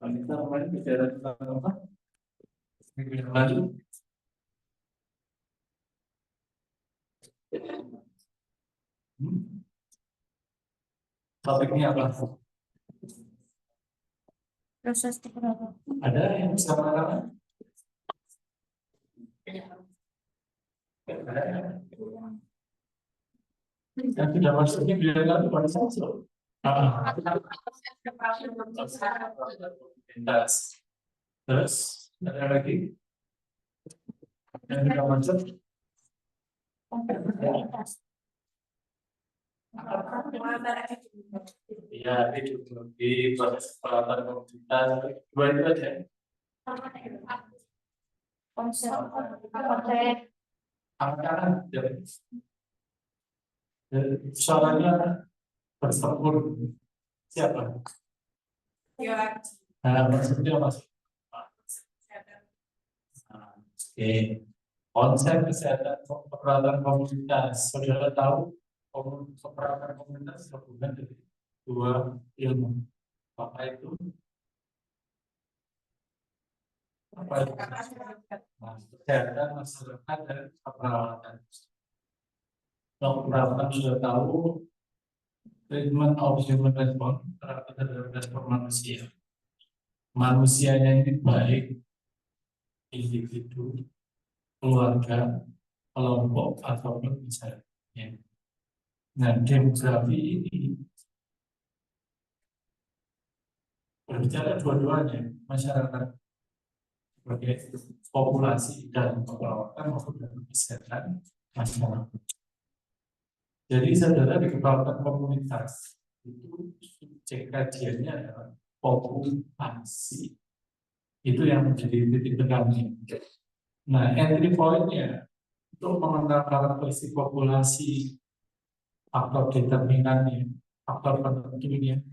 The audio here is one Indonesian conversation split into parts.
Kita kemarin bicara tentang apa? Minggu yang lalu. Topiknya apa? Proses development. Ada yang bisa mengatakan? Yang tidak masuknya bilang lalu pada saat lintas. Terus ada lagi yang tidak masuk? Ya, di proses peralatan komunitas dua itu aja. Konsep Angkaran soalnya bertempur siapa? Nah, maksudnya apa sih? Oke, konsep kesehatan peralatan komunitas. Saudara tahu peralatan komunitas gabungan dari dua ilmu. Apa itu? Apa itu? Nah, kesehatan masyarakat dan perawatan. Kalau perawatan sudah tahu, treatment of human response terhadap respon manusia. Manusianya ini baik, individu, keluarga, kelompok, ataupun misalnya. Nah, demografi ini berbicara dua-duanya, masyarakat sebagai populasi dan perawatan maupun dalam kesehatan masyarakat. Jadi saudara di perawatan komunitas itu subjek kajiannya adalah populasi. Itu yang menjadi titik tekannya. Nah, entry point-nya untuk mengenal karakteristik populasi, faktor determinannya, faktor penentunya,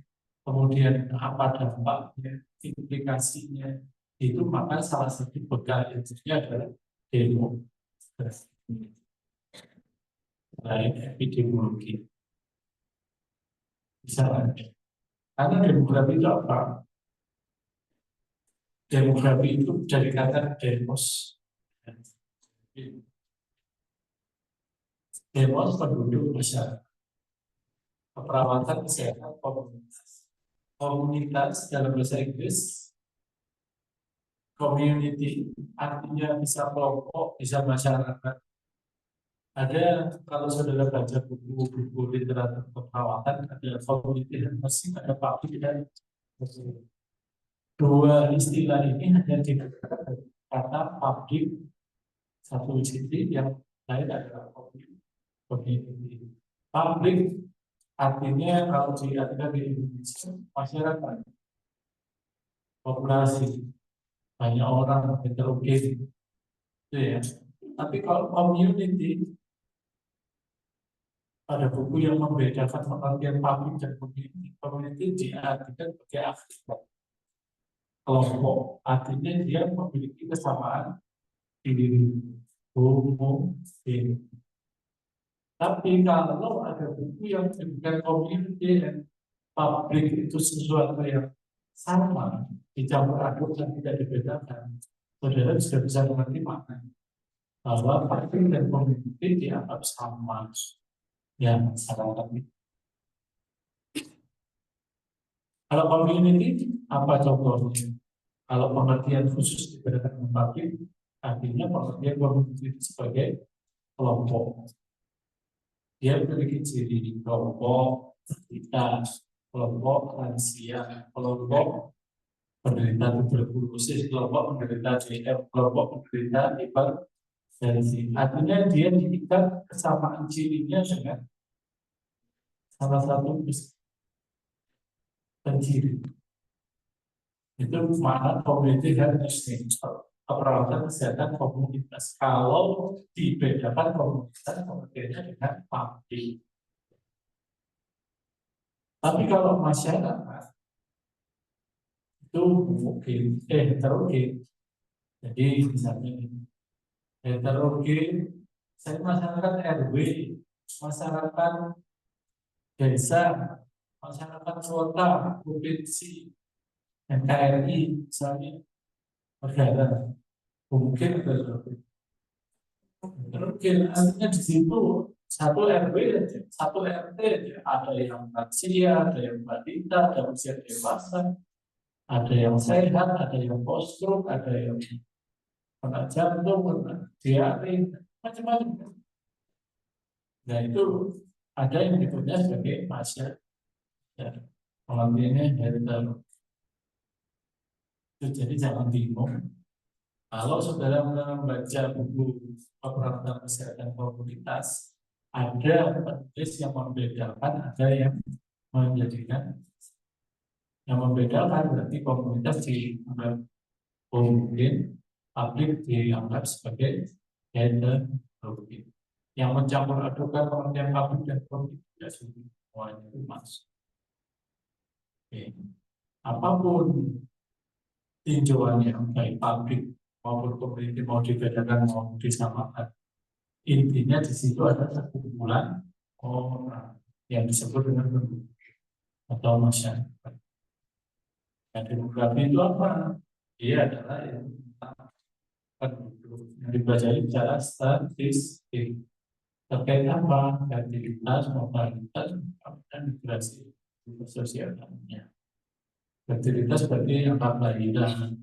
kemudian apa dampaknya, implikasinya, itu maka salah satu bekal yang adalah demografi. Lain epidemiologi. Misalnya, karena demografi itu apa? Demografi itu dari kata demos. Demos penduduk masyarakat. Perawatan kesehatan komunitas. Komunitas dalam bahasa Inggris, community artinya bisa kelompok, bisa masyarakat. Ada kalau saudara baca buku-buku literatur keperawatan, ada community dan masih ada public dan dua istilah ini hanya digunakan kata public satu sisi, yang lain adalah community. Public artinya kalau diartikan di Indonesia masyarakat, populasi, banyak orang, heterogen, itu ya. Tapi kalau community, ada buku yang membedakan pengertian public dan community. Community diartikan sebagai aktivitas kelompok, artinya dia memiliki kesamaan diri, homogen. Tapi kalau ada buku yang menyebutkan community dan public itu sesuatu yang sama, dicampur aduk dan tidak dibedakan, saudara sudah bisa mengerti makna bahwa public dan community dianggap sama. Yang salah. Kalau community apa contohnya? Kalau pengertian khusus diberikan publik, artinya pengertian community sebagai kelompok. Dia memiliki ciri kelompok kita, kelompok lansia, kelompok penderita tuberkulosis, kelompok penderita CF, kelompok penderita hipertensi. Artinya dia diikat kesamaan cirinya dengan salah satu penciri. Itu makna community health system, perawatan kesehatan komunitas. Kalau dibedakan komunitas, pengertiannya dengan publik. Tapi kalau masyarakat itu mungkin heterogen. Jadi misalnya heterogen, saya masyarakat RW, masyarakat desa, masyarakat kota, provinsi, NKRI misalnya negara mungkin artinya di situ satu RW aja, satu RT aja, ada yang lansia, ada yang balita, ada usia dewasa, ada yang sehat, ada yang post-stroke, ada yang kena jantung, kena diare, macam-macam. Nah itu ada yang disebutnya sebagai pasien pengertiannya heterogen. Jadi jangan bingung kalau saudara membaca buku perawatan kesehatan komunitas, ada penulis yang membedakan, ada yang menjadikan, yang membedakan berarti komunitas dianggap homogen, publik dianggap sebagai heterogen. Yang mencampur adukan pengertian publik dan politik tidak semuanya itu masuk. Oke. Apapun tinjauannya baik publik maupun komunitas mau dibedakan mau disamakan, intinya di situ ada sekumpulan orang yang disebut dengan penduduk atau masyarakat. Dan demografi itu apa? Dia adalah yang penduduk yang dipelajari secara statistik. Terkait apa? Fertilitas, mortalitas, dan migrasi sosialnya. Fertilitas berarti angka kelahiran.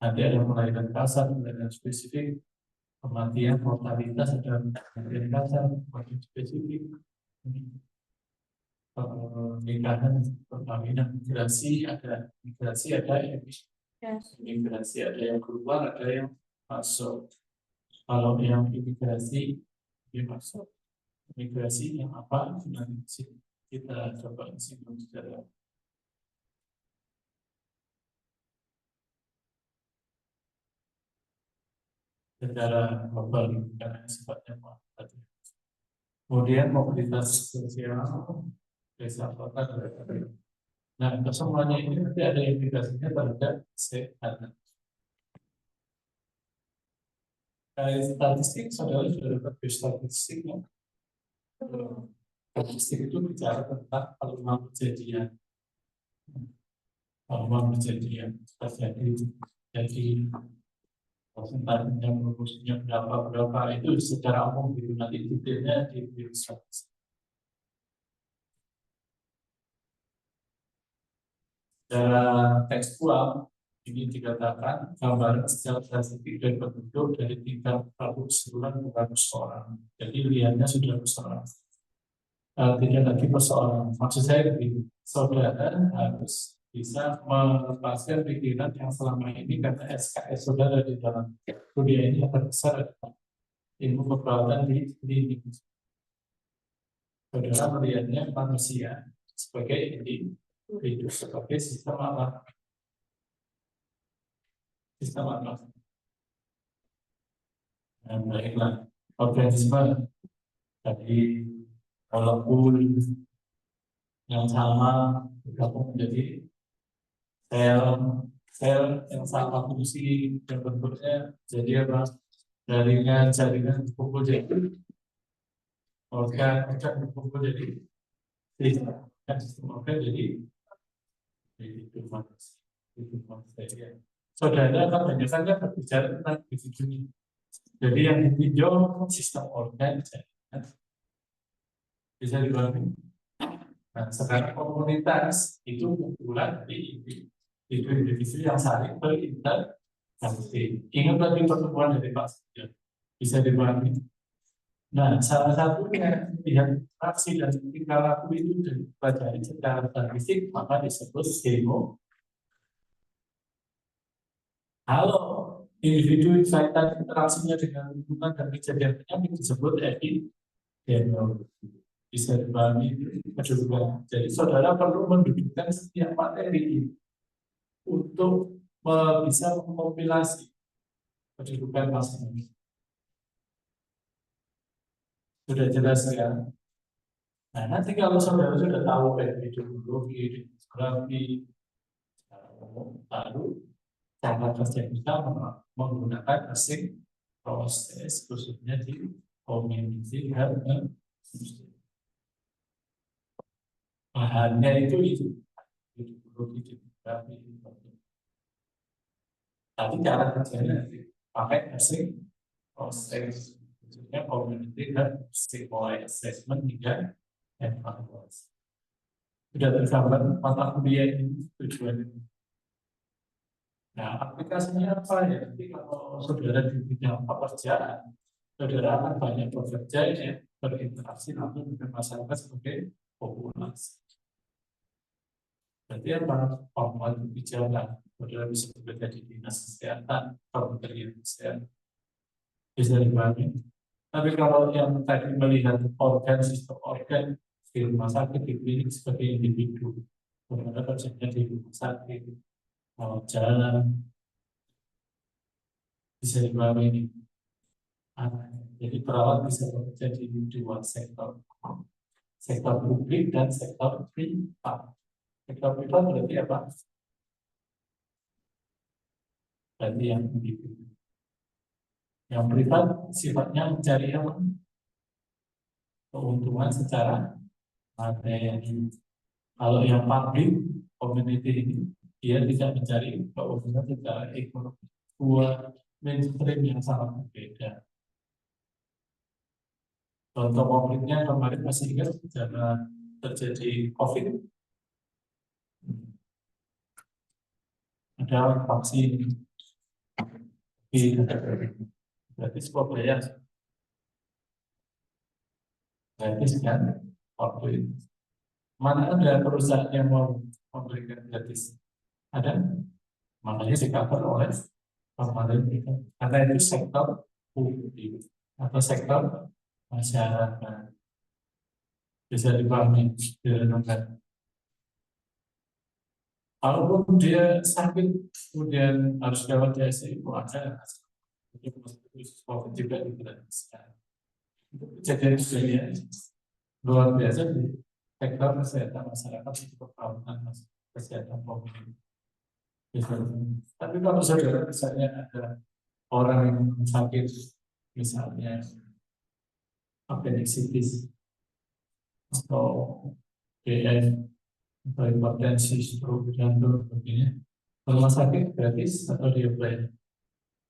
Nanti ada melahirkan kasar, melahirkan spesifik. Kematian, mortalitas, ada kematian kasar, kematian spesifik. Pernikahan, perkawinan, migrasi ada imigrasi, ada yang keluar, ada yang masuk. Kalau yang imigrasi dia masuk, imigrasi yang apa? Nanti kita coba singgung secara global karena sifatnya mutlak. Kemudian mobilitas sosial, desa kota, nah semuanya ini nanti ada implikasinya terhadap kesehatan. Statistik, saudara sudah dapat statistik ya. Statistik itu bicara tentang peluang kejadian, terjadi. Jadi persentasenya, proporsinya berapa itu secara umum gitu, nanti detailnya di statistik. Secara tekstual ini dikatakan gambaran secara statistik dari penduduk dari tingkat 100 bulan ke 100 orang. Jadi lihatnya sudah persoalan. Tidak lagi persoalan. Maksud saya begini, saudara harus bisa melepaskan pikiran yang selama ini karena SKS saudara di dalam kuliah ini yang terbesar adalah ilmu keperawatan di klinik. Saudara melihatnya manusia sebagai individu, sebagai sistem alam. Nah, baiklah, organisme dari molekul yang sama bergabung menjadi sel yang sama fungsi dan bentuknya jadi apa? Jaringan berkumpul jadi organ berkumpul jadi sistem organ jadi tubuh manusia. Saudara kan banyak saja berbicara tentang individu ini. Jadi yang ditinjau sistem organ bisa dibanding. Nah, sekarang komunitas itu kumpulan dari individu yang saling berinteraksi. Ingat tadi pertemuan dari Pak Sudir, bisa dibanding. Nah, salah satunya lihat interaksi dan tingkah laku itu dipelajari secara statistik, maka disebut demo. Kalau individu kaitan interaksinya dengan lingkungan dan kejadian penyakit disebut epidemiologi. Bisa dibagi kedudukan. Jadi saudara perlu mendudukkan setiap materi untuk bisa mengkompilasi kedudukan masing-masing. Sudah jelas ya? Nah, nanti kalau saudara sudah tahu epidemiologi, demografi, lalu cara kerja kita menggunakan mesin proses khususnya di community health and industry. Bahannya itu Tapi cara kerjanya nanti pakai asing proses, maksudnya community dan stakeholder assessment hingga evaluasi. Sudah tergambar mata kuliah ini tujuannya. Nah, aplikasinya apa ya? Nanti kalau saudara di bidang pekerjaan, saudara akan banyak bekerja ya, berinteraksi langsung dengan masyarakat sebagai populasi. Berarti apa? Pembuat kebijakan, saudara bisa bekerja di dinas kesehatan, kementerian kesehatan, bisa dibagi. Tapi kalau yang tadi melihat organ, sistem organ di rumah sakit, di klinik sebagai individu, bagaimana kerjanya di rumah sakit, jalan, bisa dibagi ini. Jadi perawat bisa bekerja di dua sektor, sektor publik dan sektor privat. Sektor privat berarti apa? Berarti yang individu. Yang privat sifatnya mencari apa? Keuntungan secara materi. Kalau yang publik, community ini, dia tidak mencari keuntungan secara ekonomi. Dua mainstream yang sangat berbeda. Contoh konkretnya kemarin masih ingat karena terjadi COVID, ada vaksin di berarti sebuah biaya gratis kan waktu itu. Mana ada perusahaan yang mau memberikan gratis? Ada, makanya di-cover oleh pemerintah karena itu sektor publik atau sektor masyarakat, bisa dipahami, direnungkan. Kalaupun dia sakit kemudian harus lewat ICU, ada juga digratiskan. Itu kejadian luar biasa di sektor kesehatan masyarakat itu perawatan kesehatan publik. Tapi kalau saudara misalnya ada orang yang sakit, misalnya appendicitis atau BF atau hipertensi, stroke, jantung, begini, rumah sakit gratis atau dia bayar?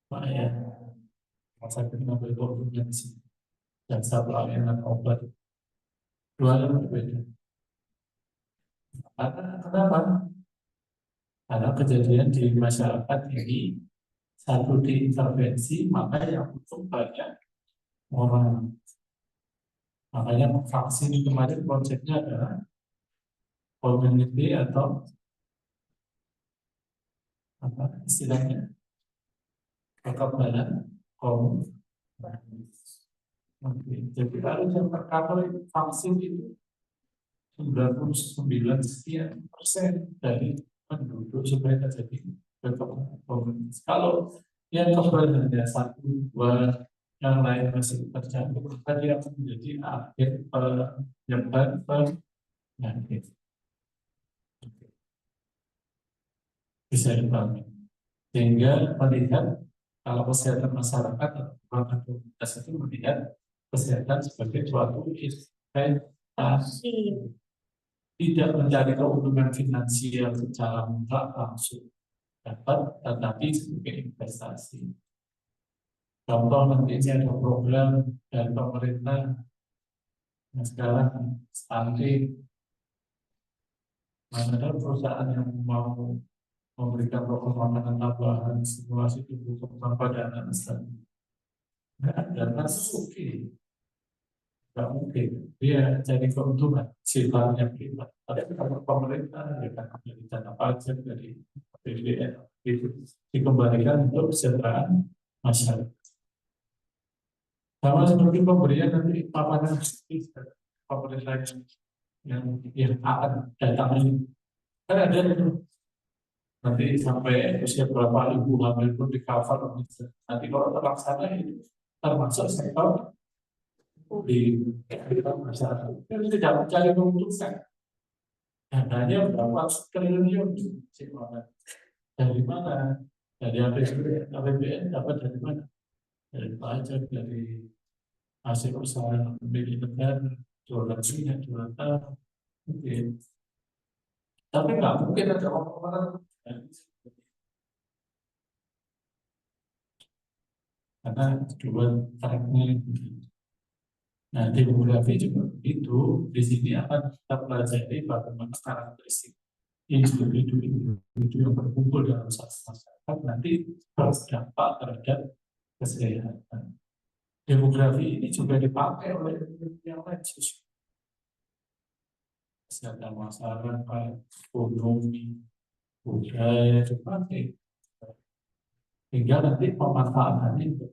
Pak ya, rumah sakit ngambil keuntungan di sini dan satu layanan obat, dua yang berbeda. Kenapa? Karena kejadian di masyarakat ini satu diintervensi, maka yang butuh banyak orang. Makanya vaksin kemarin konsepnya adalah community atau apa istilahnya kekebalan kaum. Jadi harus yang tercover vaksin itu 99% dari penduduk supaya terjadi kekebalan komunitas. Kalau yang kebal hanya satu dua, yang lain masih terjangkit, maka dia akan menjadi akhir penyebar penyakit. Bisa dipahami. Sehingga melihat kalau kesehatan masyarakat atau komunitas itu melihat kesehatan sebagai suatu investasi, tidak mencari keuntungan finansial secara mutlak langsung dapat, tetapi sebagai investasi. Contoh nanti ada program dari pemerintah yang sekarang stunting, mana ada perusahaan yang mau memberikan program makanan tambahan simulasi tubuh kembang pada anak stunting. Dan suki nggak mungkin dia cari keuntungan sifatnya privat. Tapi kalau pemerintah ya kan dari dana pajak dari APBN itu dikembalikan untuk kesejahteraan masyarakat. Sama seperti pemberian nanti paparan pemerintah yang akan datang ini kan ada itu nanti sampai usia berapa ibu hamil pun di cover. Nanti kalau terlaksana ini termasuk sektor di masyarakat itu tidak mencari keuntungan. Dananya berapa triliun dari mana? Dari APBN dapat dari mana? Dari pajak, dari hasil usaha milik negara, jualan minyak, jualan tanah, mungkin. Tapi nggak mungkin ada orang-orang karena kedua karakternya begitu. Nah, demografi juga begitu. Di sini akan kita pelajari bagaimana karakteristik individu yang berkumpul dalam satu masyarakat nanti berdampak terhadap kesehatan. Demografi ini juga dipakai oleh yang lain, kesehatan masyarakat, ekonomi, budaya dipakai. Hingga nanti pemanfaatannya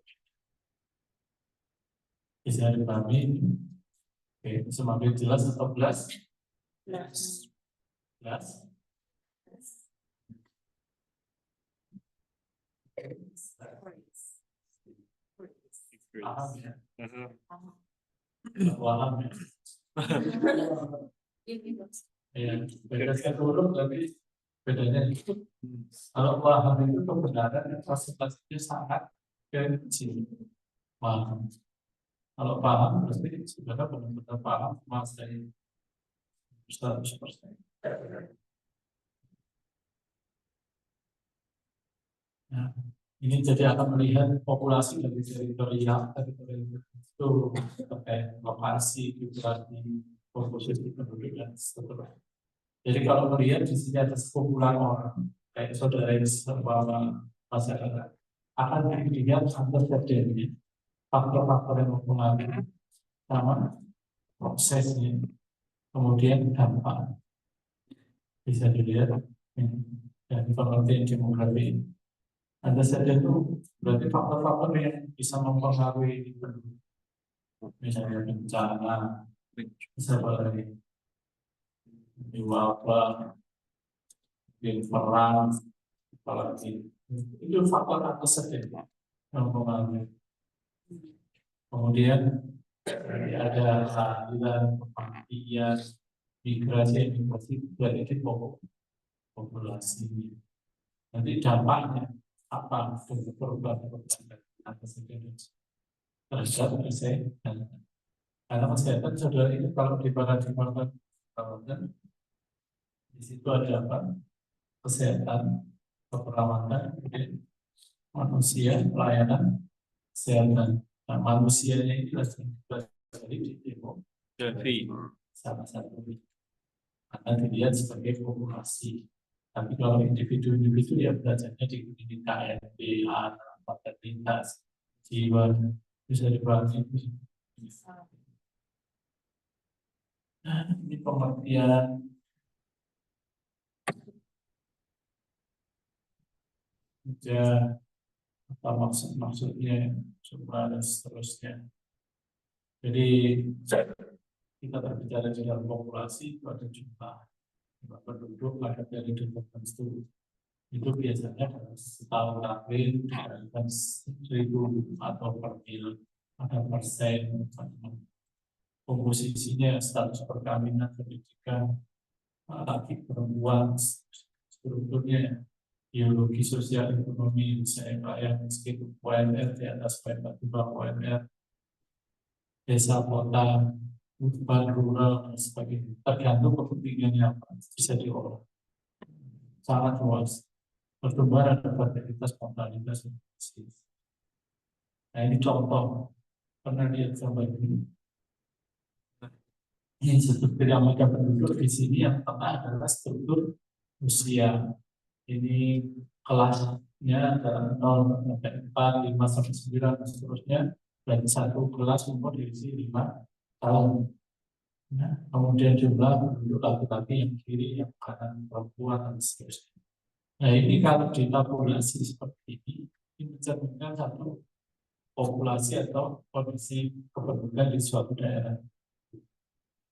bisa dipahami. Oke, semakin jelas atau belas? Belas. Paham ya? Paham ya? Ya, beda huruf tapi bedanya itu. Kalau paham itu kebenaran yang presentasinya sangat kecil. Paham. Kalau paham berarti sebenarnya benar-benar paham menguasai 100%. Nah, ini jadi akan melihat populasi dari teritorial itu terkait lokasi, geografi, komposisi penduduk dan seterusnya. Jadi kalau melihat di sini ada sekumpulan orang, kayak saudara yang seumpama masyarakat, akan dilihat antecedentnya, faktor-faktor yang mempengaruhi sama prosesnya, kemudian dampak. Bisa dilihat dari pengertian demografi. Antecedent itu berarti faktor-faktor yang bisa mempengaruhi penduduk. Misalnya bencana, misalnya wabah, perang, apalagi itu faktor antecedent yang mempengaruhi. Kemudian ada kehadiran, kematian, migrasi berarti populasi. Nanti dampaknya apa untuk perubahan antecedent terhadap kesehatan. Karena kesehatan saudara itu kalau dibarat-baratkan di situ ada apa? Kesehatan, keperawatan, manusia, pelayanan, kesehatan. Nah, manusianya itu dari demografi salah satu karena dilihat sebagai populasi. Tapi kalau individu-individu ya belajarnya di KNP, pada lintas, jiwa, bisa dibahas itu. Nah, ini pengertian ya, apa maksudnya coba dan seterusnya. Jadi kita berbicara dalam populasi pada jumlah penduduk pada periode tertentu itu biasanya setahun terakhir dibandingkan 1000 atau per mil ada persen komposisinya, status perkawinan, pendidikan, laki perempuan, strukturnya, biologi, sosial, ekonomi, misalnya rakyat miskin, UMR di atas 45 UMR, desa, kota, urban, rural, dan sebagainya. Tergantung kepentingannya apa, bisa diolah. Sangat luas. Pertumbuhan ada fertilitas, mortalitas, nah ini contoh. Pernah lihat gambar ini? Ini struktur piramida penduduk di sini yang tengah adalah struktur usia. Ini kelasnya adalah 0 sampai 4, 5 sampai 9 dan seterusnya, dan satu kelas umur diisi 5 tahun. Nah, kemudian jumlah penduduk laki-laki yang kiri, yang kanan perempuan dan seterusnya. Nah, ini kalau ditabulasi seperti ini mencerminkan satu populasi atau kondisi kependudukan di suatu daerah.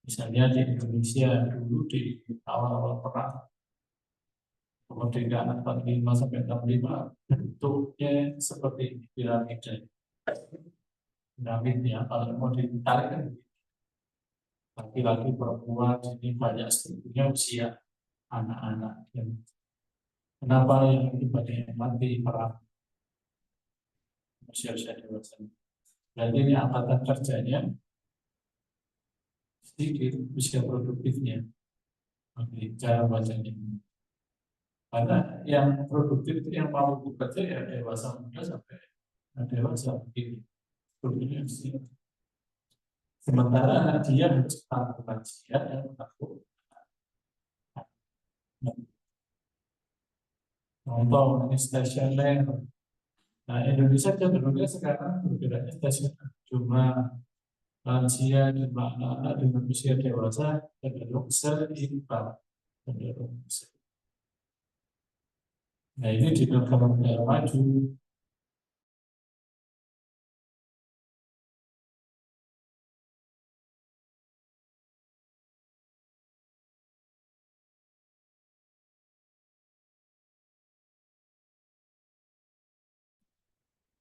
Misalnya di Indonesia dulu di awal-awal perang kemerdekaan 45 sampai 65 bentuknya seperti ini, piramida. Piramidnya kalau mau ditarik kan laki-laki perempuan ini banyak strukturnya usia anak-anak. Kenapa yang ibadah mati perang usia-usia dewasa? Berarti ini angkatan kerjanya sedikit, usia produktifnya. Oke, cara bacanya. Karena yang produktif itu yang mau bekerja ya dewasa muda sampai dewasa begini. Produktifnya di sini. Sementara dia harus tahu kajian yang tahu. Contoh ini stasioner. Nah, Indonesia cenderungnya sekarang bergeraknya stasioner. Cuma lansia, jumlah anak-anak dengan usia dewasa cenderung seimbang. Nah, ini di negara maju.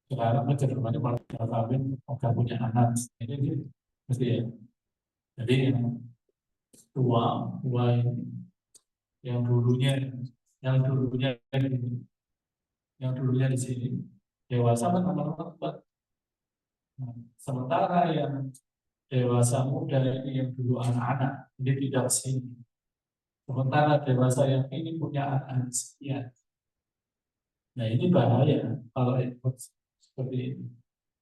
Sekarang kecenderungannya malah kawin, mau punya anak. Ini mesti ya. Jadi tua, tua ini yang dulunya, yang dulunya, yang dulunya di sini dewasa kan lama-lama tua. Nah, sementara yang dewasa muda ini yang dulu anak-anak, ini tidak sini. Sementara dewasa yang ini punya anak sekian. Nah ini bahaya kalau ikut seperti ini.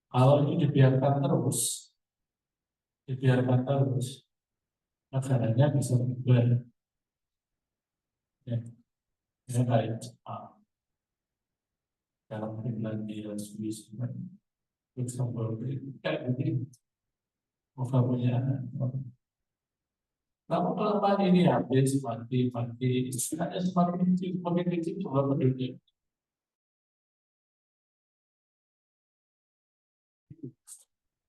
Kalau ini dibiarkan terus, negaranya bisa bubar. Ya, ini kayak Jepang, dalam Finlandia, Swiss, Luxembourg, kayak begini. Mau punya anak. Namun kelamaan ini habis mati, hanya semakin kecil jumlah penduduk.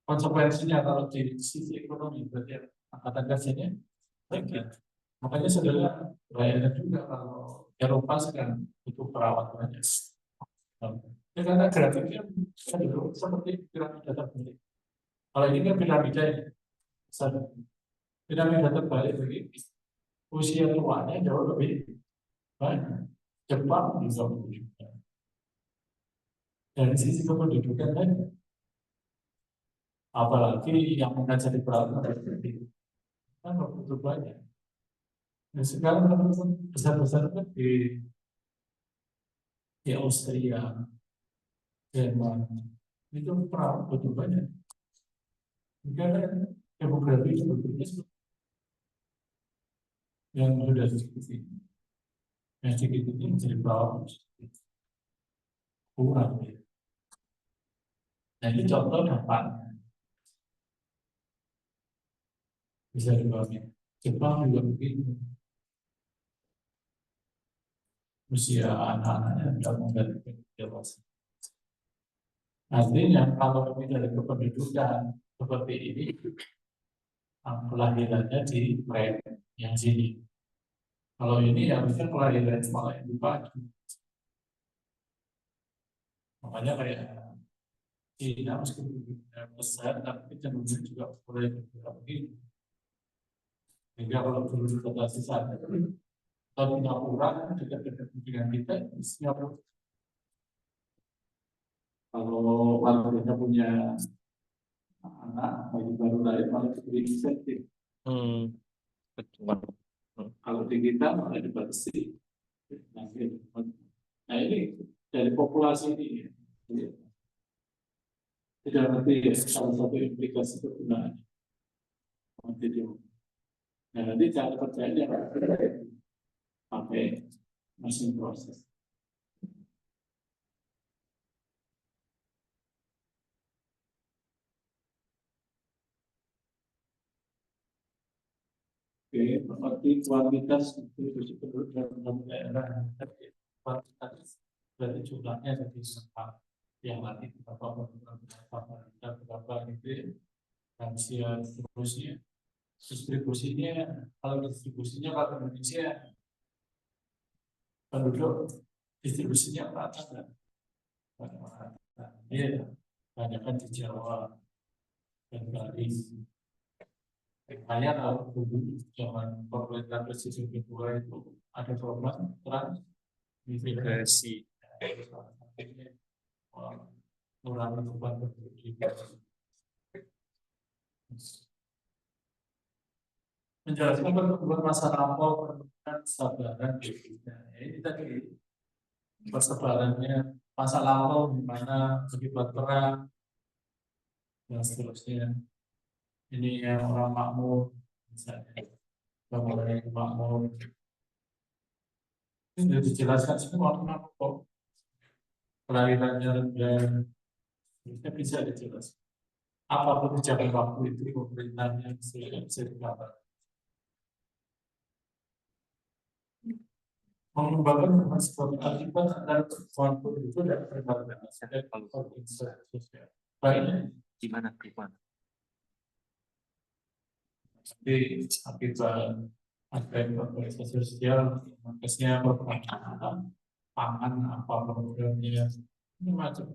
Konsekuensinya kalau di sisi ekonomi berarti angkatan kerjanya baik. Makanya sebenarnya bayarnya juga kalau Eropa sekarang butuh perawat banyak. Ya, karena grafiknya cenderung seperti piramida terbalik. Kalau ini kan piramida ini, piramida terbalik begini. Usia tuanya jauh lebih banyak. Jepang juga begitu. Dari sisi kependudukan banyak. Apalagi yang mengajar di perawat kan begitu banyak. Nah, sekarang besar-besar kan di Austria, Jerman, itu perawat betul banyak. Karena demografi itu berbeda yang sudah diskusi. Yang sedikit itu menjadi perawat kurang. Nah, ini contoh dampaknya. Bisa dibagi. Jepang juga begitu. Usia anak-anaknya sudah mengganti dewasa. Artinya kalau ini dari kependudukan seperti ini, kelahirannya di mereka yang sini. Kalau ini harusnya kelahiran malah yang pagi. Makanya kayak Cina meskipun besar, tapi cenderung juga mulai bergerak begini. Sehingga kalau dulu dibatasi saja, kalau Singapura dekat-dekat dengan kita, Singapura. Kalau kita punya anak bayi baru lahir malah diberi insentif. Kalau di kita malah dibatasi. Nah ini dari populasi ini tidak ngerti ya salah satu implikasi kegunaannya. Nah nanti cara kerjanya pakai mesin proses. Oke, seperti kuantitas itu dalam daerah, kuantitas berarti jumlahnya jadi sempat yang mati berapa itu lansia distribusinya kalau Indonesia penduduk distribusinya rata ya banyak kan di Jawa dan Bali. Hanya kalau dulu zaman pemerintah presiden kedua itu ada program transmigrasi, mengurangi beban pendidikan. Menjelaskan pertumbuhan masa lampau kesabaran kita. Ini tadi persebarannya masa lalu di mana akibat perang dan seterusnya. Ini yang orang makmur misalnya, orang makmur ini sudah dijelaskan semua kenapa kok kelahirannya dan bisa dijelaskan. Apa kebijakan waktu itu pemerintahnya bisa dikatakan. Mengembangkan seperti akibat dan waktu itu tidak terbatas. Ada kalau sosial. Baiknya Gimana Rifan? Jadi akibat aspek organisasi sosial, makanya pertanyaan pangan apa programnya ini macam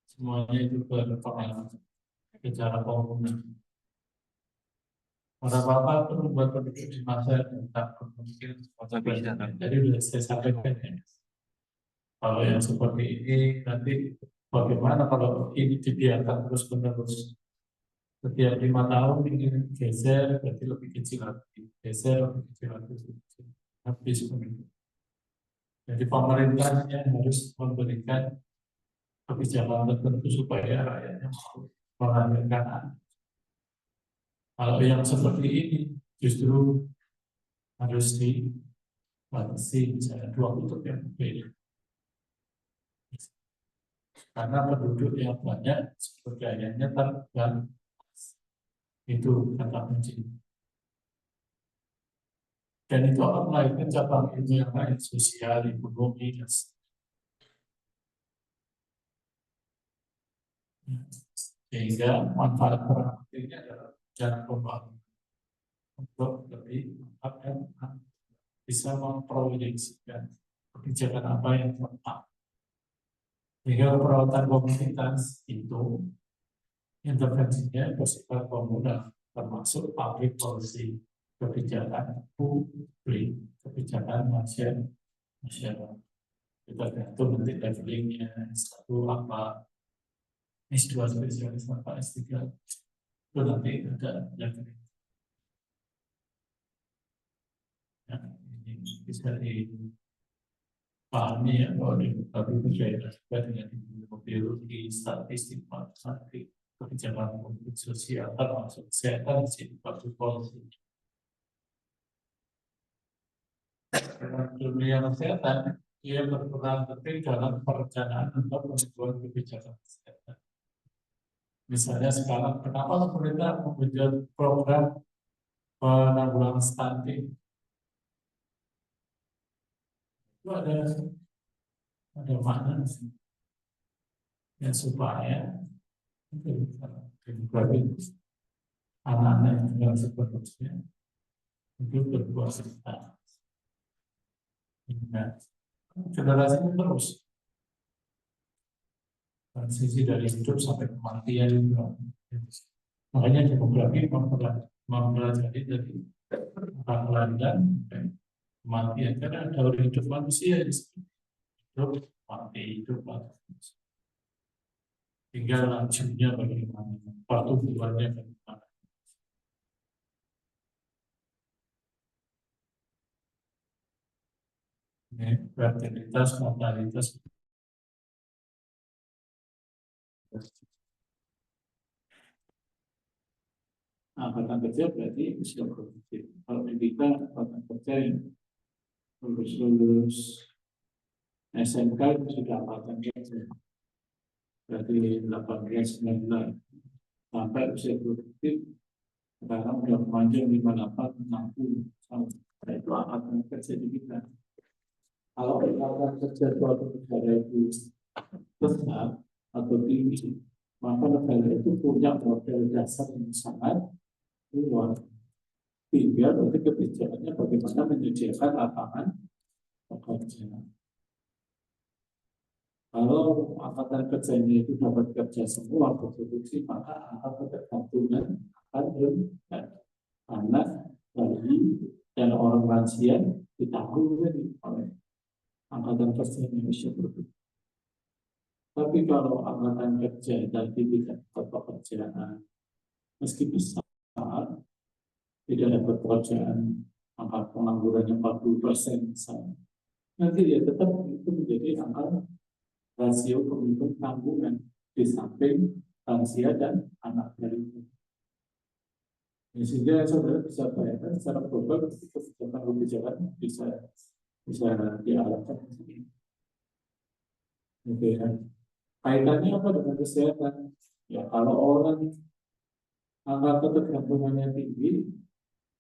semuanya itu berpengaruh secara komunal. Para bapak membuat penduduk di masa yang tak berpikir jadi sudah saya sampaikan ya. Kalau yang seperti ini nanti bagaimana kalau ini dibiarkan terus menerus setiap 5 tahun ini geser berarti lebih kecil lagi, geser lebih kecil lagi, habis penduduk. Jadi pemerintahnya harus memberikan kebijakan tertentu supaya rakyatnya mau melahirkan anak. Kalau yang seperti ini justru harus dibatasi misalnya 2 kutub yang berbeda. Karena penduduk yang banyak sebagainya terbatas. Itu kata kunci. Dan itu akan melahirkan cabang ilmu yang lain, sosial, ekonomi, dan sehingga manfaat perang ini adalah cara pembangunan untuk lebih bisa memproyeksikan kebijakan apa yang tepat. Sehingga perawatan komunitas itu intervensinya bersifat komunal, termasuk public policy, kebijakan publik, kebijakan masyarakat. Kita gantung nanti levelingnya, S1 apa, S2 spesialis apa, S3 itu nanti ada leveling. Ya, ini bisa dipahami ya bahwa di beberapa daerah juga dengan biologi, statistik, matematik, kebijakan politik sosial, termasuk kesehatan, public policy. Dunia kesehatan ia berperan penting dalam perencanaan atau pembuatan kebijakan kesehatan. Misalnya sekarang kenapa pemerintah membuat program penanggulangan stunting? Itu ada makna ya supaya demografi anak-anak yang seterusnya itu berkualitas. Nah, generasi itu terus transisi dari hidup sampai kematian juga. Makanya demografi mempelajari dari kelahiran kematian karena dari hidup manusia hidup mati hidup mati. Tinggal lanjutnya bagaimana, pertumbuhannya bagaimana. Ini fertilitas, mortalitas. Angkatan kerja berarti usia produktif. Kalau di kita angkatan kerja yang lulus SMK itu sudah angkatan kerja. Berarti 18-19 sampai usia produktif sekarang sudah memanjang 58-60 tahun. Itu angkatan kerja di kita. Kalau angkatan kerja suatu negara itu besar atau tinggi, maka negara itu punya modal dasar yang sangat luas. Tinggal nanti kebijakannya bagaimana menyediakan lapangan pekerjaan. Kalau angkatan kerjanya itu dapat kerja semua berproduksi, maka angka ketergantungan akan rendah. Anak, bayi, dan orang lansia ditanggung oleh angkatan kerja Indonesia produktif. Tapi kalau angkatan kerja dan tidak dapat pekerjaan, meski besar, tidak dapat pekerjaan, angka pengangguran penganggurannya 40% misalnya, nanti ya tetap itu menjadi angka rasio pembentuk tanggungan di samping lansia dan anak dari itu. Ya, sehingga saudara bisa bayangkan secara global kebijakan bisa diarahkan. Oke, ya. Kaitannya apa dengan kesehatan? Ya kalau orang angka ketergantungannya tinggi,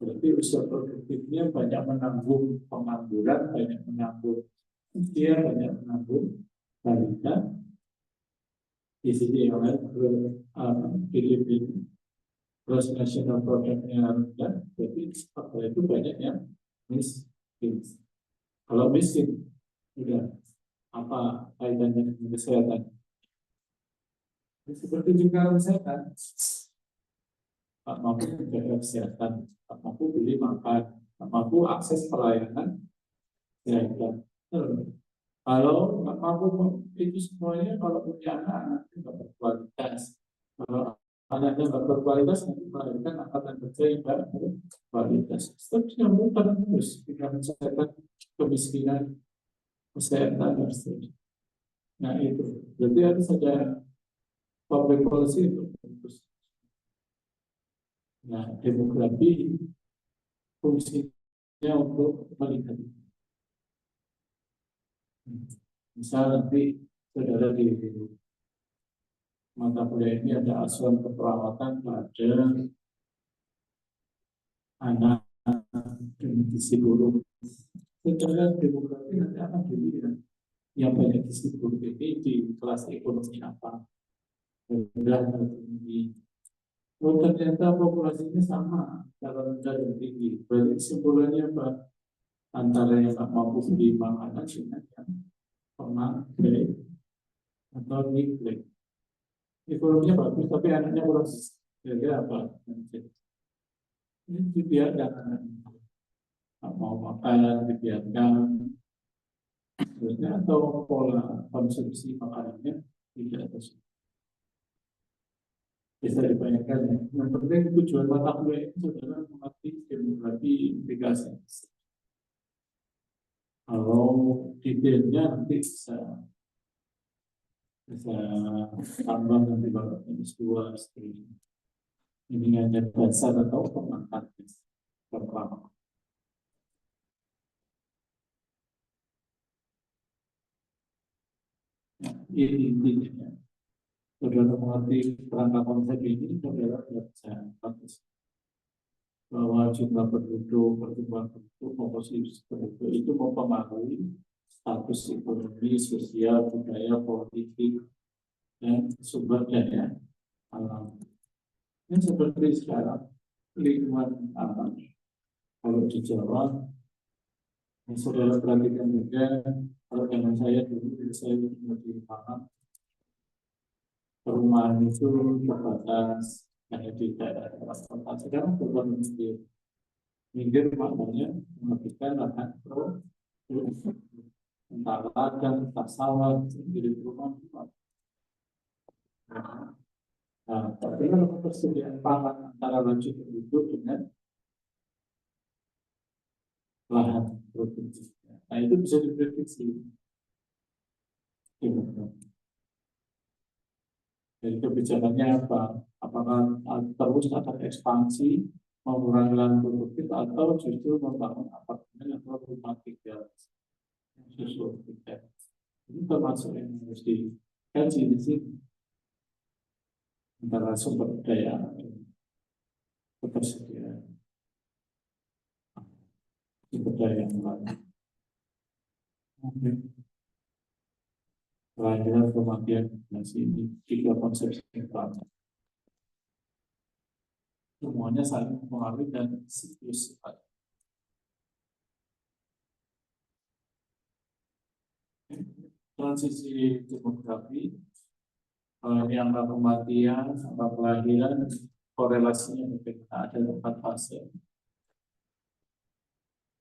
berarti usia produktifnya banyak menanggung pengangguran, banyak menanggung usia, banyak menanggung balita. Di sini yang lain Filipina, gross national product-nya rendah, jadi apa itu banyak yang miskin. Kalau miskin, udah apa kaitannya dengan kesehatan? Seperti juga kesehatan, tak mampu menjaga kesehatan, tak mampu beli makan, tak mampu akses pelayanan kesehatan. Kalau nggak mampu itu semuanya, kalau punya anak nggak berkualitas. Kalau anaknya nggak berkualitas, nanti melahirkan angkatan kerja yang nggak berkualitas. Tetap nyambungkan terus dengan kesehatan, kemiskinan, kesehatan dan seterusnya. Nah itu, berarti harus ada public policy untuk terus. Nah demografi fungsinya untuk melihat. Misal nanti saudara di mata kuliah ini ada asuhan keperawatan pada anak dengan gizi buruk. Saudara demografi nanti akan dilihat yang banyak gizi buruk ini di kelas ekonomi apa, rendah atau tinggi. Oh ternyata populasinya sama, antara rendah dan tinggi. Berarti kesimpulannya apa? Antara yang tak mampu beli makanan dengan yang pernah beli atau niklek. Ekonominya bagus, tapi anaknya kurang kira-kira apa? Ini dibiarkan, tak mau makan, dibiarkan, atau pola konsumsi makanannya tidak terus. Bisa dibayangkan ya. Yang penting tujuan mata kuliah itu adalah mengerti demografi implikasi. Kalau detailnya nanti bisa tambah nanti kalau S2 seterusnya. Ini hanya dasar atau pengangkat pertama. Nah, ini intinya. Saudara mengerti kerangka konsep ini, saudara bisa bagus bahwa jumlah penduduk, pertumbuhan penduduk, komposisi penduduk itu mempengaruhi status ekonomi, sosial, budaya, politik, dan sumber daya alam. Ini seperti sekarang lingkungan alam. Kalau di Jawa, saudara perhatikan juga, kalau zaman saya dulu, saya lebih paham, perumahan itu terbatas hanya di daerah kota. Sekarang berubah menjadi minggir, maknanya menghentikan lahan pro, entah ladang, entah sawah, jadi perumahan. Nah, tapi kalau persediaan pangan antara lanjut penduduk dengan lahan produksi, nah itu bisa diprediksi. Jadi kebijakannya apa? Apakah terus akan ekspansi, mengurangi lahan produktif, atau justru membangun apartemen atau rumah tinggal susun tiga? Ini termasuk yang harus dikaji di sini antara sumber daya dan ketersediaan sumber daya yang lain. Kelahiran, kematian, dan ini tiga konsep yang utama. Semuanya saling mempengaruhi dan siklus sifat. Transisi demografi, ini angka kematian, angka kelahiran, korelasinya ada 4 fase.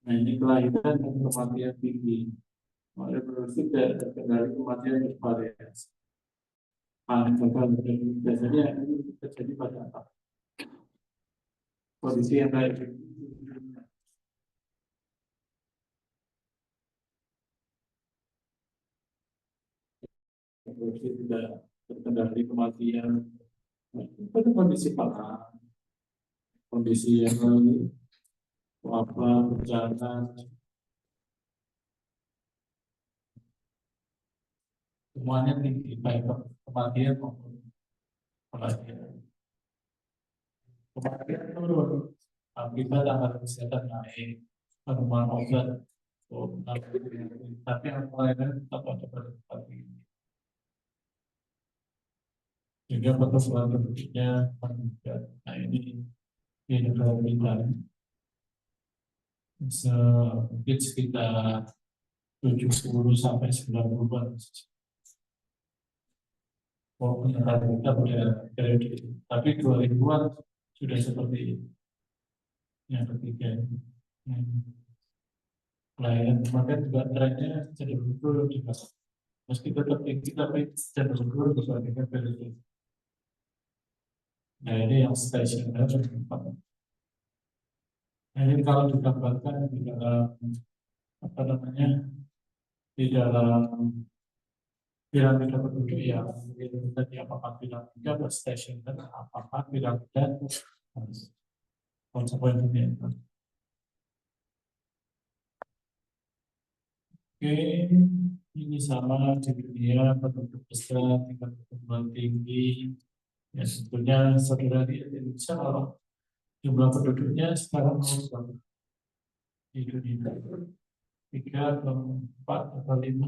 Nah ini kelahiran dan kematian tinggi. Oleh berarti tidak terkendali kematian bervariasi. Paling gagal biasanya ini terjadi pada apa? Kondisi yang baik. tidak terkendali kematian, pada kondisi parah, kondisi yang wabah, bencana, semuanya tinggi, baik kematian maupun kematian. Kematian turun, akibat angka kesehatan naik, penemuan obat, tapi yang lainnya tetap ada pada tempat ini. Sehingga pertumbuhan penduduknya meningkat. Nah ini di negara kita mungkin sekitar 70 sampai 90-an. Walaupun negara kita pada periode itu, tapi 2000-an sudah seperti ini. Yang ketiga, pelayanan kematian juga trennya cenderung turun juga. Meski tetap tinggi, tapi cenderung turun dibandingkan periode. Nah ini yang stasioner tempat. Nah, ini kalau digambarkan di dalam apa namanya, di dalam piramida penduduk ya, mungkin tadi apakah piramida atau stasioner, apakah piramida konsekuensinya. Oke, ini sama di dunia penduduk besar, tingkat pertumbuhan tinggi. Ya sebetulnya saudara di Indonesia kalau jumlah penduduknya sekarang berapa di dunia? 3 atau 4 atau 5.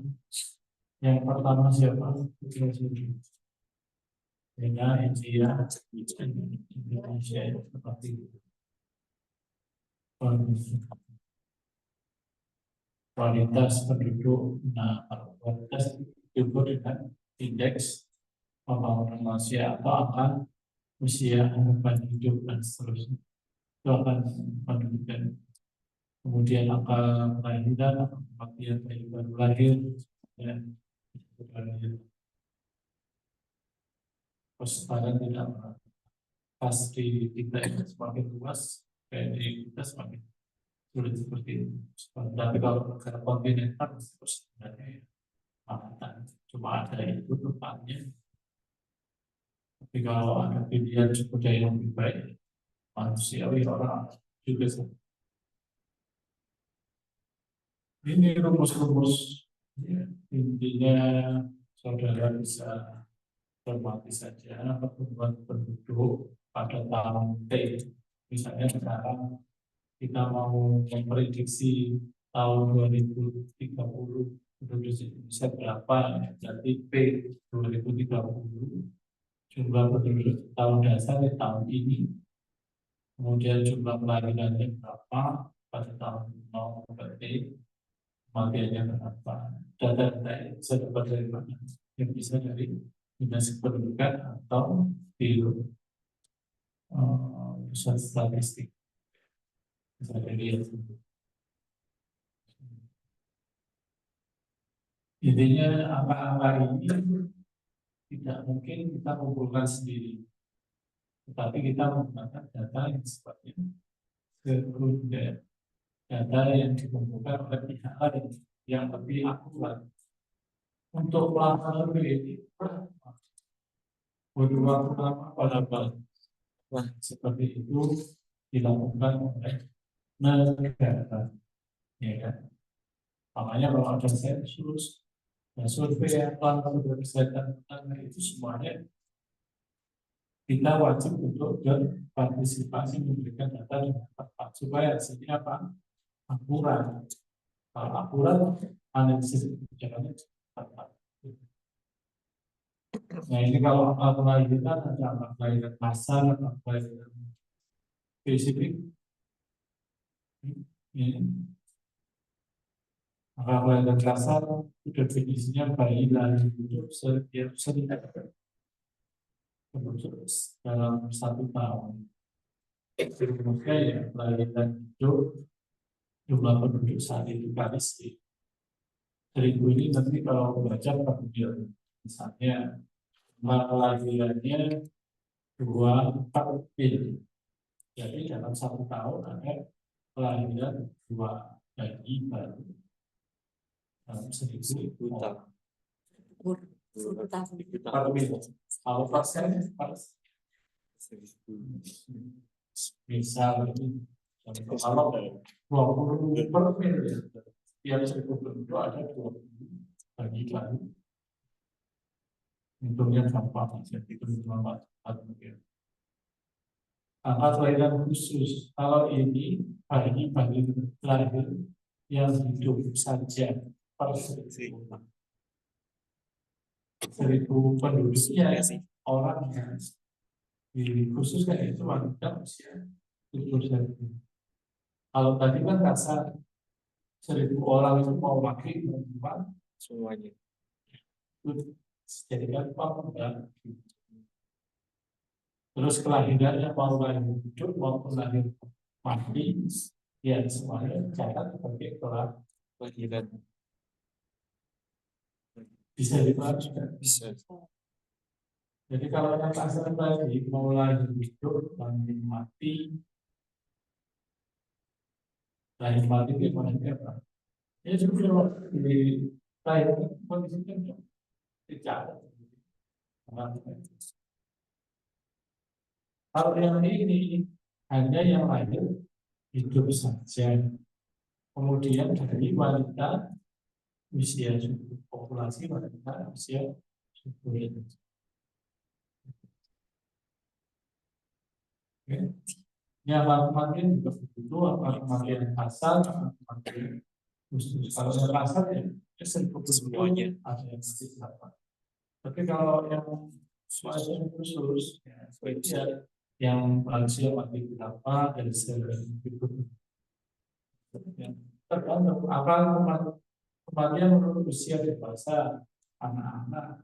Yang pertama siapa? China, India, Indonesia itu seperti itu. Kualitas penduduk, nah kualitas diukur dengan indeks pembangunan manusia atau angka usia harapan hidup dan seterusnya. Itu akan menunjukkan. Kemudian angka kelahiran, angka kematian baru lahir, dan persebaran tidak pasti kita ini semakin luas, kayak di kita semakin sulit seperti itu. Tapi kalau negara kontinental sebenarnya cuma ada itu tempatnya. Tapi kalau ada pilihan sumber daya yang lebih baik, manusiawi orang juga seperti ini rumus-rumus ya, intinya saudara bisa cermati saja pertumbuhan penduduk pada tahun T. Misalnya sekarang kita mau memprediksi tahun 2030 penduduk Indonesia berapa, jadi P 2030 jumlah penduduk tahun dasar di tahun ini, kemudian jumlah kelahirannya berapa pada tahun mau berarti kematiannya berapa. Data-data ini bisa dapat dari mana? Yang bisa dari dinas kependudukan atau di pusat statistik. Bisa dilihat. Intinya angka-angka ini tidak mungkin kita kumpulkan sendiri, tetapi kita menggunakan data yang sifatnya sekunder, data yang dikumpulkan oleh pihak lain yang lebih akurat. Untuk melakukan lebih ini butuh waktu lama pada seperti itu dilakukan oleh negara, ya kan? Makanya kalau ada sensus, survei apa kesehatan itu semuanya kita wajib untuk berpartisipasi memberikan data dengan tepat supaya hasilnya apa? Akurat. Kalau akurat, analisis kebijakannya tepat. Nah ini kalau angka kelahiran ada angka kelahiran kasar, angka kelahiran spesifik. Angka kelahiran kasar itu definisinya bayi lahir hidup setiap dalam 1 tahun. Sebenarnya ya kelahiran hidup jumlah penduduk saat itu kali 1000 ini nanti kalau baca kemudian misalnya kelahirannya 24 pil, jadi dalam 1 tahun ada kelahiran 2 bayi baru dalam 1000 orang. 10 tahun. Kalau pasien harus misal ini kalau 20 per mil ya, yang 1000 itu ada 20 bagi lagi untungnya gampang jadi itu cuma 4 mil. Angka kelahiran khusus kalau ini bagi lahir yang hidup saja per 1000 penduduknya orang yang dikhususkan itu wanita usia 70. Kalau tadi kan kasar 1000 orang itu mau laki perempuan semuanya. itu dijadikan pemuda. Terus kelahirannya mau lahir hidup maupun lahir mati, ya semuanya catat sebagai kelahiran. Bisa dipahami? Bisa. Jadi kalau yang kasar tadi mau lahir hidup, lahir mati, lahir mati itu mana apa? Ya sudah di lahir kondisinya dicatat. Kalau yang ini hanya yang lahir hidup saja. Kemudian dari wanita usia subur, populasi wanita usia subur. Ya, kematian juga begitu, kematian kasar, kematian khusus. Kalau yang kasar ya, semuanya ada yang masih dapat. Tapi kalau yang kematian khusus, ya, yang lansia mati berapa dari itu. Tergantung apa kematian menurut usia dewasa, anak-anak,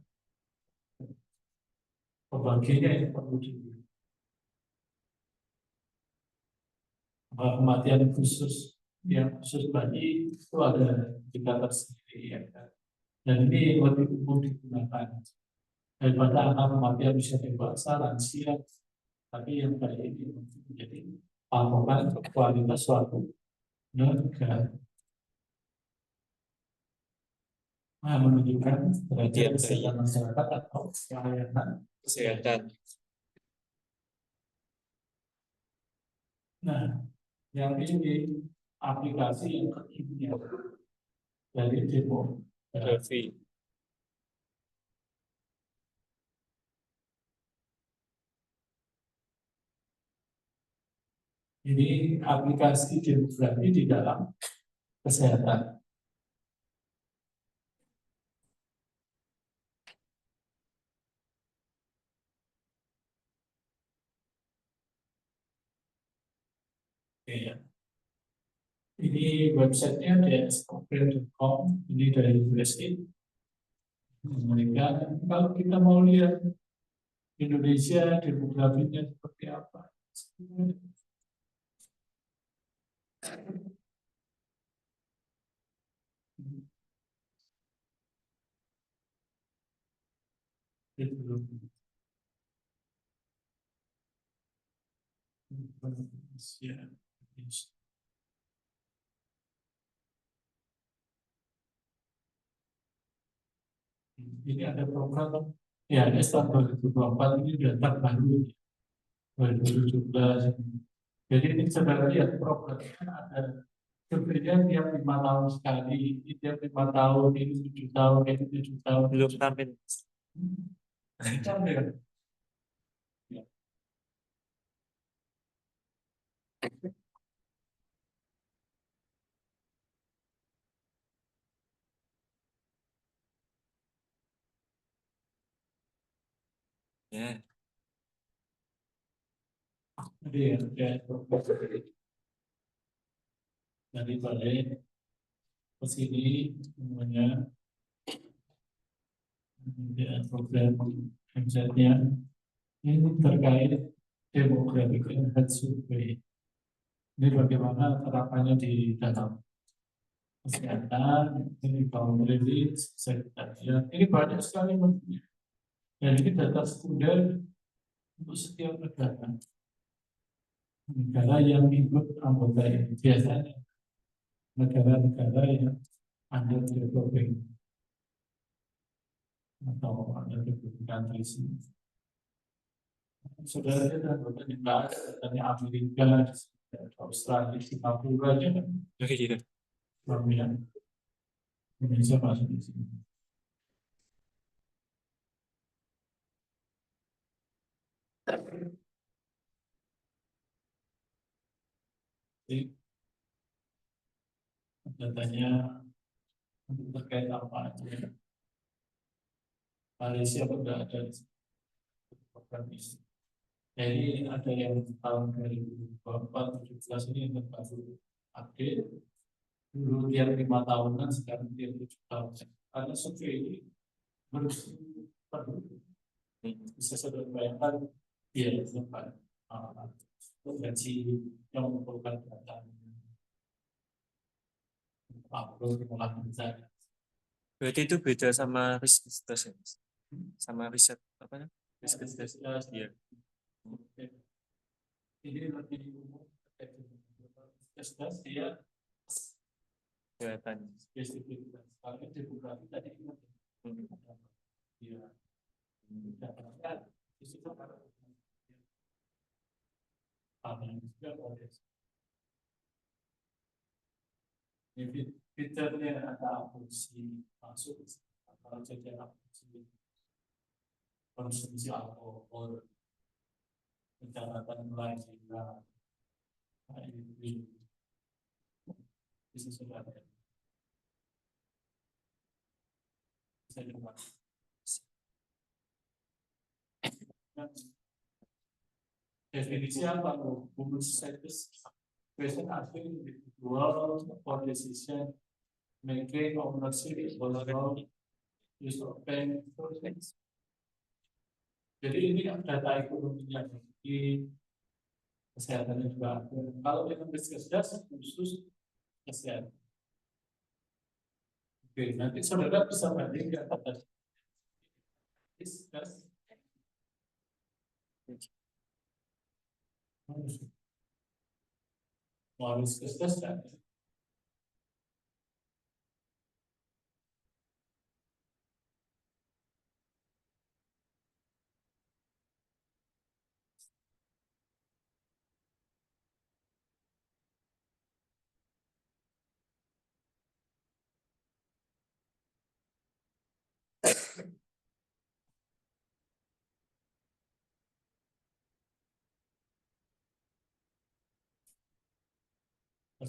pembagiannya yang perlu kematian khusus yang khusus bagi itu ada indikator sendiri ya kan? Dan ini lebih umum digunakan daripada angka kematian usia dewasa lansia, tapi yang baik ini untuk menjadi patokan kualitas suatu negara. Nah, menunjukkan derajat kesehatan masyarakat atau pelayanan Kesehatan. Nah, yang ini aplikasi yang kekinian dari demografi. Ini aplikasi demografi di dalam kesehatan. Ya. Ini websitenya dscopel.com, ini dari USA. Mereka, kalau kita mau lihat Indonesia demografinya seperti apa, ini ada program ya ini tahun 2024 ini data baru 2017. Jadi ini sebenarnya lihat programnya ada sebenarnya tiap 5 tahun sekali, tiap 5 tahun ini 7 tahun ini 7 tahun Belum sampai. Sampai kan? Ya. Ya. Jadi ya dari balik ke sini semuanya ya, program website-nya ini terkait demografi health survey. Ini bagaimana terapannya di dalam kesehatan, ini kaum kredit, sekretariat, ini banyak sekali bentuknya. Dan ini data sekunder untuk setiap negara. Negara yang ikut anggota ini biasanya negara-negara yang under developing. atau ada kebutuhan di sini. Saudara kita dibahas datanya Amerika, Australia, Singapura aja kan, Oke, gitu. kemudian Indonesia masuk di sini. Jadi datanya terkait apa aja. Malaysia sudah ada program ini. Jadi ada yang tahun 2017 ini yang baru update. Dulu dia 5 tahunan, sekarang dia 7 tahun. Karena survei ini bisa saudara bayangkan dia sempat gaji yang mengumpulkan data upload pengelolaan data. Berarti itu beda sama risk ya, Mas? Sama riset apa ya? Risk assessment. Iya. Ini lebih umum terkait dengan dia Kelihatan. spesifik. Kalau demografi tadi dia dapatkan di situ juga boleh. Ini fiturnya ada fungsi masuk kalau jajaran fungsi konsumsi alkohol, pencatatan kelahiran, ini bisa sudah ada. Bisa dibuat. Definisi apa? Bonus status person acting individual for decision making ownership overall use of bank. Jadi ini data ekonominya di kesehatannya juga ada. Kalau yang diskus khusus kesehatan. Oke, nanti saudara bisa bandingkan data diskus. Mau diskus kan?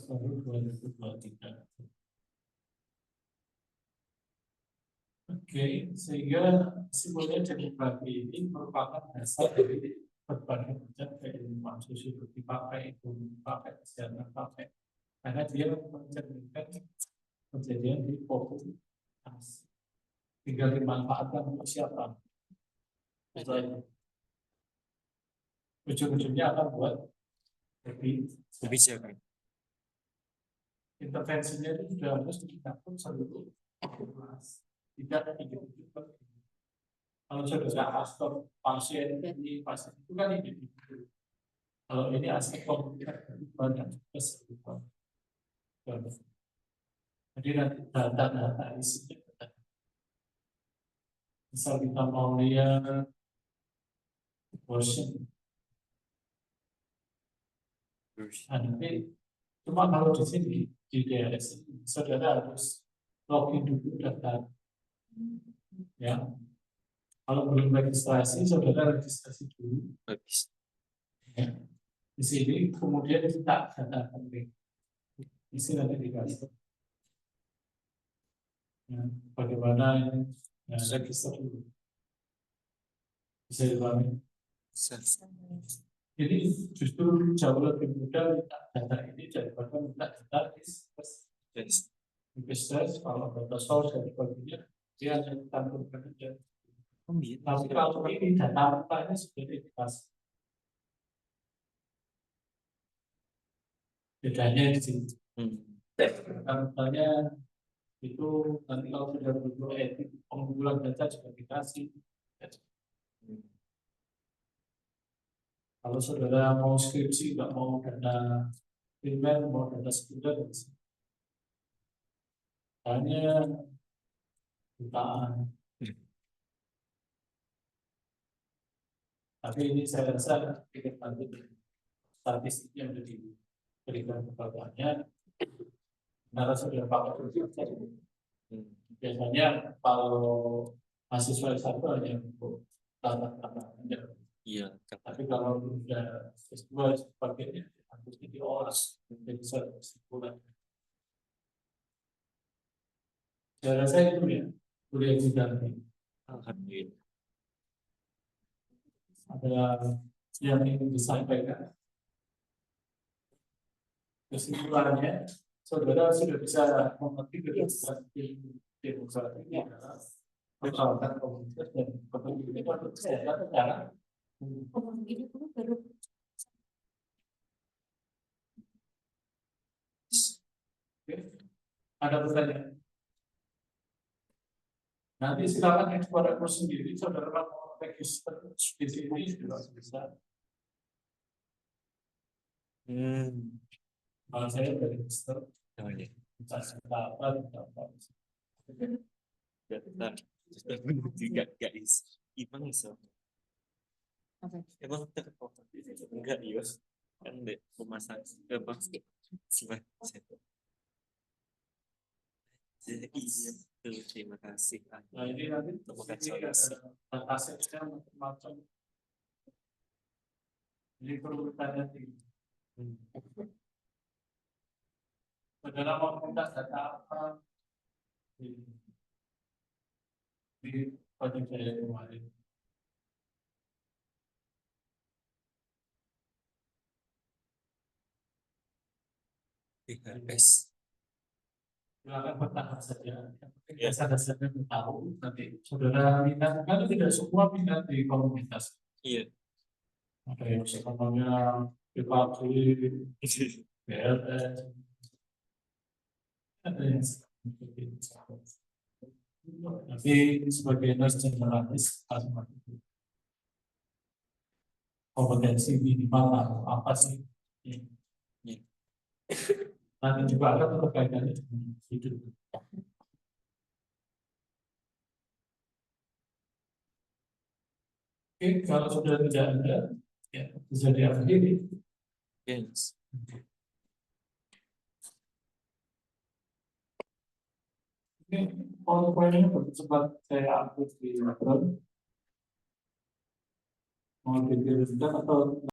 Tahun 2023. Oke, sehingga sebenarnya demografi ini merupakan dasar dari berbagai macam keilmuan sosiologi dipakai, ekonomi dipakai, kesehatan dipakai, karena dia mencerminkan kejadian di populasi. Tinggal dimanfaatkan untuk siapa? Ujung-ujungnya akan buat lebih Kebijakan. intervensinya itu sudah harus dicakup seluruh populasi. Tidak individu. Kalau sudah aspek pasien ini pasien itu kan individu. Kalau ini aspek komunitas banyak keseluruhan. Jadi nanti data-data isinya misal kita mau lihat version, nanti cuma kalau di sini di DRS saudara harus login dulu data, ya. Kalau belum registrasi, saudara registrasi dulu. Habis. Ya. Di sini kemudian kita data penting. Di sini nanti dikasih. Ya, bagaimana ini? Ya, register dulu. Bisa dipahami? Jadi justru jauh lebih mudah minta data ini daripada minta data investors. Kalau data source dan sebagainya dia hanya ditampilkan saja. Tapi kalau ini data apa sudah dikasih. Bedanya di sini. Misalnya itu nanti kalau sudah berbentuk etik pengumpulan data juga dikasih. Kalau saudara mau skripsi nggak mau data primer, mau data sekunder, hanya jutaan. Tapi ini saya rasa kita nanti statistik yang diberikan kepadanya, karena sudah pakai itu. Biasanya kalau mahasiswa S1 hanya untuk tanah aja. Iya, Tapi kalau sudah S2 sebagainya harus diolah menjadi satu kesimpulan. Saya rasa itu ya, kuliah diganti. alhamdulillah. Ada yang ingin disampaikan. Kesimpulannya, saudara sudah bisa mengerti kebiasaan demokrasi ini adalah peralatan komunitas dan kepentingan untuk kesehatan secara Ini pun baru Oke. Ada pertanyaan? Nanti silakan eksplorasi sendiri, saudara mau register di sini juga bisa. Kalau saya sudah register, Oh iya. bisa apa. Bentar. Juga guys. Emang iso. apa? Emang terpotong. Enggak iya. Kan deh pemasak apa? Siapa? Iya, betul. Terima kasih. Nah ini nanti Temukan ini ada solusi. datasetnya macam-macam. Ini perlu ditanya tinggi. Saudara mau minta data apa? Di project saya kemarin. THS. Silakan bertahan saja. Ya. Dasar-dasarnya tahu nanti saudara minat, kan tidak semua minat di komunitas. Iya. Ada yang sekolahnya PKB, BLS, ada yang tapi sebagai nurse generalis kompetensi minimal atau apa sih? Nanti juga ada berkaitannya dengan hidup. Oke, kalau sudah tidak ada, ya bisa diakhiri. Yes. Ini poin-poinnya sempat saya upload di Telegram. Mau dipilih atau